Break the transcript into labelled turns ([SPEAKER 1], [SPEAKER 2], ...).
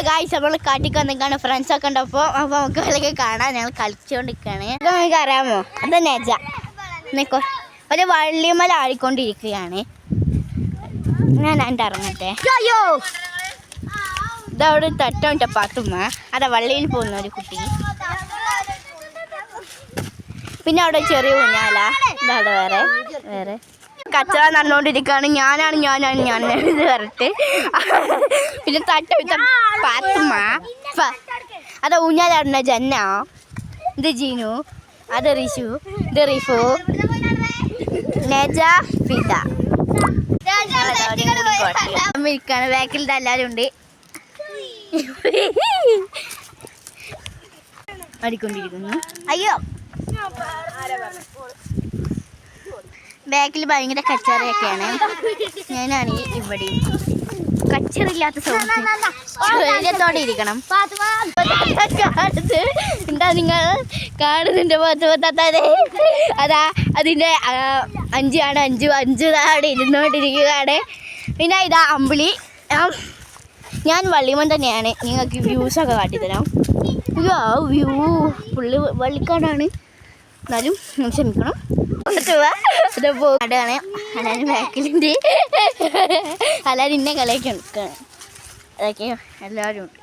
[SPEAKER 1] Guys നമ്മൾ കാട്ടിക്ക് വന്നിക്കാണ് ഫ്രണ്ട്സൊക്കെ ഉണ്ടപ്പോൾ അപ്പോൾ നമുക്ക് അതിലൊക്കെ കാണാൻ ഞങ്ങൾ കളിച്ചുകൊണ്ടിരിക്കുകയാണ്. നിങ്ങൾക്ക് അറിയാമോ അത് നെജ ഒരു വള്ളിമല ആടിക്കൊണ്ടിരിക്കുകയാണ്. ഞാൻ എൻ്റെ ഇറങ്ങട്ടെ. അയ്യോ ഇതവിടെ തട്ടോണ്ട പാത്തുമ്മ അതാ വള്ളിയിൽ പോകുന്ന ഒരു കുട്ടി. പിന്നെ അവിടെ ചെറിയ ഊഞ്ഞാല ഇതാണ് വേറെ കച്ചറ നടന്നുകൊണ്ടിരിക്കുകയാണ്. ഞാനാണ് ഇത് പറഞ്ഞിട്ട്. പിന്നെ തട്ടോണ്ട പാത്തുമ്മ അതാ ഊഞ്ഞാലാടുന്ന ജന്ന, ഇത് ജീനു, അത് റിഷു, ഇത് റിഫു, നെജ, ഫിദ ഇരിക്കാണ്. ബാക്കിൽ എല്ലാവരും ഉണ്ട് ആടിക്കൊണ്ടിരിക്കുന്നു. അയ്യോ ബാക്കിൽ ഭയങ്കര കച്ചറയൊക്കെയാണ്. ഞാനാണ് ഇവിടെ കച്ചറില്ലാത്ത സൗകര്യത്തോടെ ഇരിക്കണം. എന്താ നിങ്ങൾ കാണുന്നുണ്ട് പത്താതെ അതാ അതിൻ്റെ 5 ആണ് 5 അവിടെ ഇരുന്നോണ്ടിരിക്കുകയാണ്. പിന്നെ ഇതാ അമ്പിളി. ഞാൻ വള്ളിമൺ തന്നെയാണ്. നിങ്ങൾക്ക് വ്യൂസൊക്കെ കാട്ടിത്തരാം. വ്യൂ പുള്ളി വള്ളിക്കാടാണ്, എന്നാലും ക്ഷമിക്കണം. പോകാണ് എല്ലാവരും ബാക്കിലുണ്ട്. എല്ലാവരും ഇന്നെ കളിയൊക്കെ എടുക്കുകയാണ്. അതൊക്കെ എല്ലാവരും ഉണ്ട്.